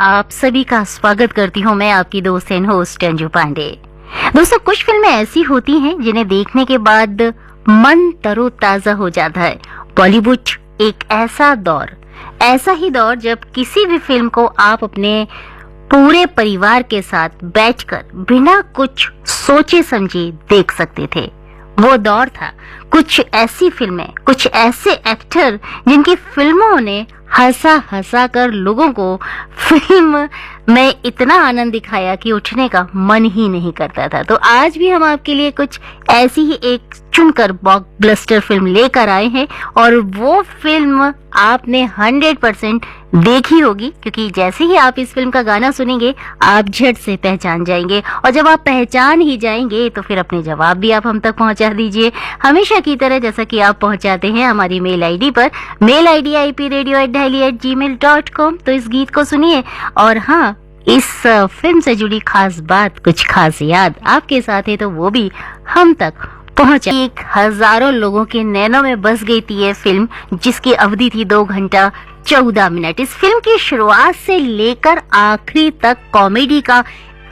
आप सभी का स्वागत करती हूँ मैं, आपकी दोस्त एंड होस्ट अंजू पांडे। दोस्तों, कुछ फिल्में ऐसी होती हैं जिन्हें देखने के बाद मन तरोताजा हो जाता है। बॉलीवुड एक ऐसा ही दौर जब किसी भी फिल्म को आप अपने पूरे परिवार के साथ बैठकर बिना कुछ सोचे समझे देख सकते थे। वो दौर था कुछ ऐसी फिल्में, कुछ ऐसे एक्टर जिनकी फिल्मों ने हंसा कर लोगों को फिल्म में इतना आनंद दिखाया कि उठने का मन ही नहीं करता था। तो आज भी हम आपके लिए कुछ ऐसी ही एक चुनकर ब्लॉकबस्टर फिल्म लेकर आए हैं, और वो फिल्म आपने 100% देखी होगी, क्योंकि जैसे ही आप इस फिल्म का गाना सुनेंगे आप झट से पहचान जाएंगे, और जब आप पहचान ही जाएंगे तो फिर अपने जवाब भी आप हम तक पहुंचा दीजिए, हमेशा की तरह जैसा कि आप पहुंचाते हैं हमारी मेल आईडी पर। Mail ID ipradio@gmail.com। तो इस गीत को सुनिए, और हाँ, इस फिल्म से जुड़ी खास बात, कुछ खास याद आपके साथ है तो वो भी हम तक पहुंचा। एक हजारों लोगों के नैनों में बस गई थी ये फिल्म, जिसकी अवधि थी 2 घंटा 14 मिनट। इस फिल्म की शुरुआत से लेकर आखिरी तक कॉमेडी का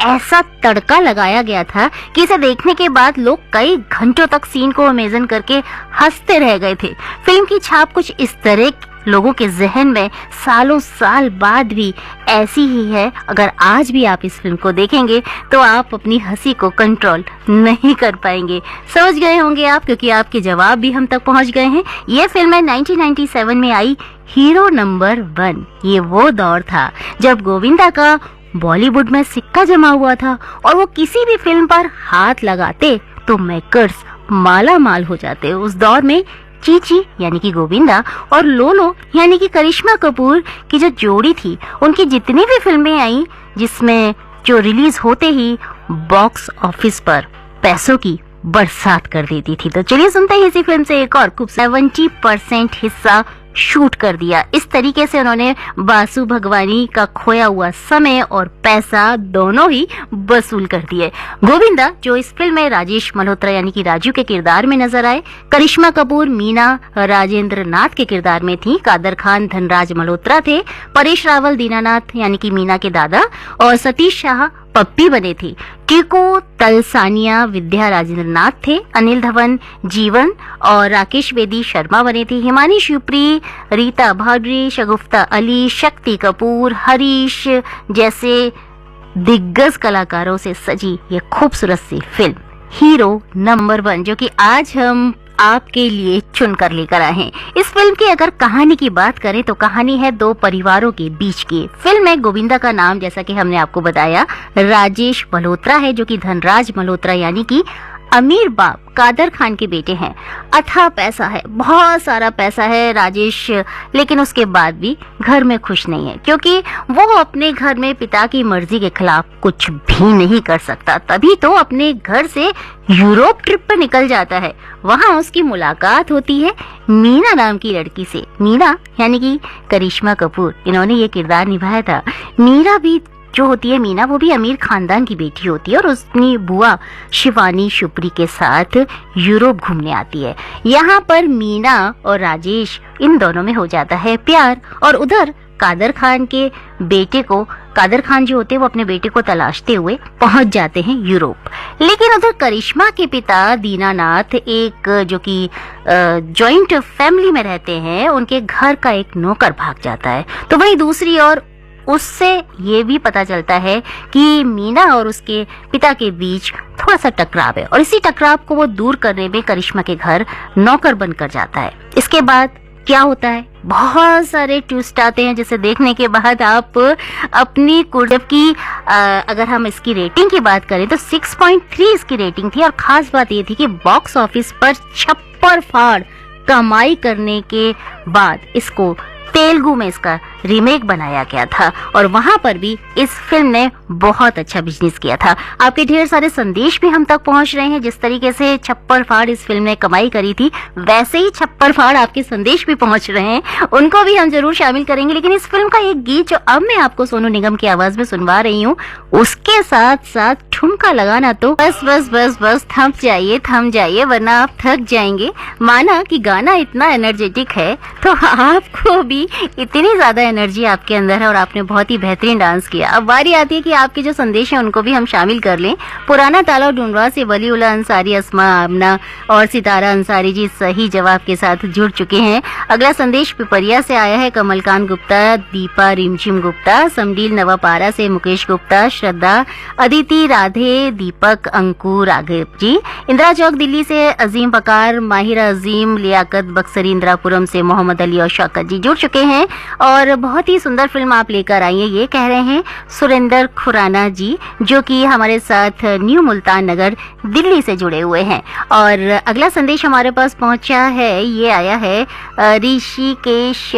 ऐसा तड़का लगाया गया था कि इसे देखने के बाद लोग कई घंटों तक सीन को इमेजिन करके हंसते रह गए थे। फिल्म की छाप कुछ इस तरह लोगों के जहन में सालों साल बाद भी ऐसी ही है। अगर आज भी आप इस फिल्म को देखेंगे तो आप अपनी हंसी को कंट्रोल नहीं कर पाएंगे। समझ गए होंगे आप, क्योंकि आपके जवाब भी हम तक पहुंच गए हैं। ये फिल्म है 1997 में आई हीरो नंबर 1। ये वो दौर था जब गोविंदा का बॉलीवुड में सिक्का जमा हुआ था, और वो किसी भी फिल्म पर हाथ लगाते तो मेकर्स माला माल हो जाते। उस दौर में चीची यानी कि गोविंदा और लोलो यानी कि करिश्मा कपूर की जो जोड़ी थी, उनकी जितनी भी फिल्में आई जिसमें जो रिलीज होते ही बॉक्स ऑफिस पर पैसों की बरसात कर देती थी। तो चलिए सुनते हैं इसी फिल्म से एक और खूब 70% हिस्सा शूट कर दिया। इस तरीके से उन्होंने बासु भगवानी का खोया हुआ समय और पैसा दोनों ही वसूल कर दिए। गोविंदा जो इस फिल्म में राजेश मल्होत्रा यानी कि राजू के किरदार में नजर आए, करिश्मा कपूर मीना राजेंद्र नाथ के किरदार में थी, कादर खान धनराज मल्होत्रा थे, परेश रावल दीनानाथ यानी कि मीना के दादा, और सतीश शाह पप्पी बने थे, टीको तलसानिया विद्या राजेंद्र नाथ थे, अनिल धवन जीवन और राकेश वेदी शर्मा बने थे, हिमानी शिवप्री, रीता भादुरी, शगुफ्ता अली, शक्ति कपूर, हरीश जैसे दिग्गज कलाकारों से सजी ये खूबसूरत सी फिल्म हीरो नंबर 1, जो कि आज हम आपके लिए चुनकर लेकर आए हैं। इस फिल्म की अगर कहानी की बात करें तो कहानी है 2 परिवारों के बीच की। फिल्म में गोविंदा का नाम, जैसा कि हमने आपको बताया, राजेश मल्होत्रा है, जो कि धनराज मल्होत्रा यानी कि अमीर बाप कादर खान के बेटे हैं। अथाह पैसा है, बहुत सारा पैसा है राजेश, लेकिन उसके बाद भी घर में खुश नहीं है, क्योंकि वो अपने घर में पिता की मर्जी के खिलाफ कुछ भी नहीं कर सकता। तभी तो अपने घर से यूरोप ट्रिप पर निकल जाता है। वहाँ उसकी मुलाकात होती है मीना नाम की लड़की से। मीना यानी कि करिश्मा कपूर, इन्होंने ये किरदार निभाया था। मीरा भी जो होती है, मीना, वो भी अमीर खानदान की बेटी होती है, और उसकी बुआ शिवानी शुक्री के साथ यूरोप घूमने आती है। यहाँ पर मीना और राजेश इन दोनों में हो जाता है प्यार, और उधर कादर खान के बेटे को, कादर खान जो होते हैं वो अपने बेटे को तलाशते हुए पहुंच जाते हैं यूरोप। लेकिन उधर करिश्मा के पिता दीनानाथ, एक जो कि जॉइंट फैमिली में रहते हैं, उनके घर का एक नौकर भाग जाता है। तो वहीं दूसरी ओर उससे ये भी पता चलता है कि मीना और उसके पिता के बीच थोड़ा सा टकराव है, और इसी टकराव को वो दूर करने में करिश्मा के घर नौकर बनकर जाता है। इसके बाद क्या होता है, बहुत सारे ट्विस्ट आते हैं, जिसे देखने के बाद आप अपनी जबकि अगर हम इसकी रेटिंग की बात करें तो 6.3 इसकी रेटिंग थी, और खास बात ये थी कि बॉक्स ऑफिस पर छप्पर फाड़ कमाई करने के बाद इसको तेलुगु में इसका रीमेक बनाया गया था, और वहां पर भी इस फिल्म ने बहुत अच्छा बिजनेस किया था। आपके ढेर सारे संदेश भी हम तक पहुंच रहे हैं। जिस तरीके से छप्पर फाड़ इस फिल्म ने कमाई करी थी, वैसे ही छप्पर फाड़ आपके संदेश भी पहुंच रहे हैं, उनको भी हम जरूर शामिल करेंगे। लेकिन इस फिल्म का एक गीत जो अब मैं आपको सोनू निगम की आवाज में सुनवा रही हूँ, उसके साथ साथ ठुमका लगाना तो बस बस बस बस थम जाइए, वरना आप थक जाएंगे। माना कि गाना इतना एनर्जेटिक है तो आपको भी इतनी ज्यादा एनर्जी आपके अंदर है और आपने बहुत ही बेहतरीन डांस किया। अब बारी आती है कि आपके जो संदेश हैं उनको भी हम शामिल कर लें। पुराना तालाब ढूंढवा से वलीउल्लाह अंसारी, अस्मा आमना और सितारा अंसारी जी सही जवाब के साथ जुड़ चुके हैं। अगला संदेश पिपरिया से आया है, कमलकांत गुप्ता, दीपा रिमझिम गुप्ता, समडील नवापारा से मुकेश गुप्ता, श्रद्धा, अदिति, राधे, दीपक, अंकुर राघव जी। इंदिरा चौक दिल्ली से अजीम पकार, माहिरा अजीम, लियाकत बक्सरी इंदिरापुरम से मोहम्मद अली और शौकत जी जुड़ चुके हैं और बहुत ही सुंदर फिल्म आप लेकर आई हैं, ये कह रहे हैं सुरेंद्र खुराना जी, जो कि हमारे साथ न्यू मुल्तान नगर दिल्ली से जुड़े हुए हैं। और अगला संदेश हमारे पास पहुंचा है, ये आया है ऋषिकेश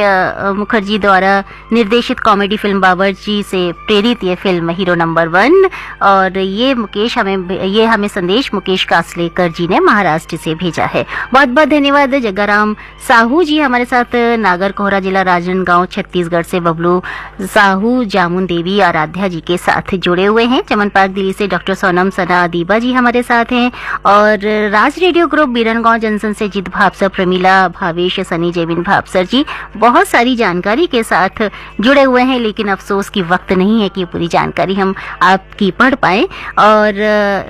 मुखर्जी द्वारा निर्देशित कॉमेडी फिल्म बावर्ची से प्रेरित ये फिल्म हीरो नंबर 1, और ये हमें संदेश मुकेश कासलेकर जी ने महाराष्ट्र से भेजा है। बहुत बहुत धन्यवाद। जग्गाराम साहू जी हमारे साथ नागर कोहरा जिला राजनांदगांव छत्तीसगढ़ से बबलू साहू, जामुन देवी, आराध्या जी के साथ जुड़े हुए हैं। चमन पार्क दिल्ली से डॉक्टर सोनम सना दीबा जी हमारे साथ हैं और राज रेडियो ग्रुप बीरनगांव जंक्शन से जीत भापसर, प्रमीला, भावेश, सनी, जेबिन भापसर जी बहुत सारी जानकारी के साथ जुड़े हुए हैं, लेकिन अफसोस की वक्त नहीं है कि पूरी जानकारी हम आपकी पढ़ पाए। और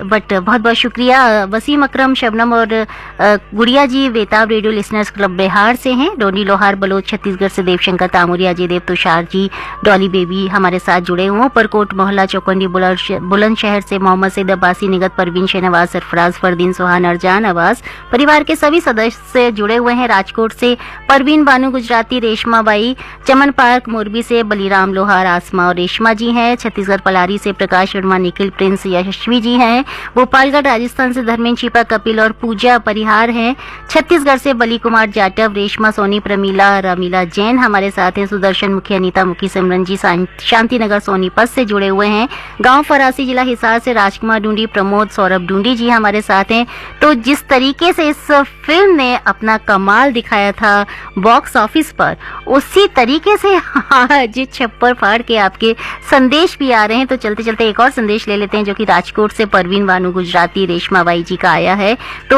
बट बहुत बहुत शुक्रिया। वसीम अकरम, शबनम और गुड़िया जी बेताब रेडियो लिसनर्स क्लब बिहार से हैं। डोनी लोहार बलोच छत्तीसगढ़ से देवशंकर तामुरिया, अजय देव, तुषार जी, डॉली बेबी हमारे साथ जुड़े हुए। परकोट मोहल्ला चौकंडी बुलंदशहर से मोहम्मद सईद अब्बासी, निगत, परवीन, शहनवाज, सरफराज, फरदीन, सुहान, अरजान, आवाज परिवार के सभी सदस्य जुड़े हुए हैं। राजकोट से परवीन बानू, गुजराती, रेशमा बाई, चमन पार्क मोरबी से बलीराम लोहार, आसमा और रेशमा जी हैं। छत्तीसगढ़ पलारी से प्रकाश वर्मा, निखिल, प्रिंस, यशस्वी जी हैं। भोपालगढ़ राजस्थान से धर्मेंद्र छिपा, कपिल और पूजा परिहार हैं। छत्तीसगढ़ से बली कुमार जाटव, रेशमा सोनी, प्रमीला, रमीला जैन हमारे साथ हैं। सुदर्शन मुखी, अनीता मुखी, सिमरन जी शांतिनगर सोनीपत से जुड़े हुए हैं। गांव फरासी जिला हिसार से राजकुमार डूंडी, प्रमोद, सौरभ डूंडी जी हमारे साथ हैं। तो जिस तरीके से इस फिल्म ने अपना कमाल दिखाया था बॉक्स ऑफिस पर, उसी तरीके से आज छप्पर फाड़ के आपके संदेश भी आ रहे हैं। तो चलते चलते एक और संदेश ले लेते हैं, जो कि राजकोट से परवीन बानू, गुजराती, रेशमा बाई जी का आया है। तो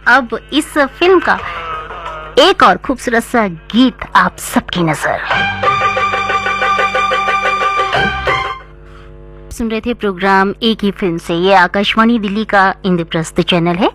अब इस फिल्म का एक और खूबसूरत सा गीत आप सबकी नजर। सुन रहे थे प्रोग्राम एक ही फिल्म से। ये आकाशवाणी दिल्ली का इंद्रप्रस्थ चैनल है।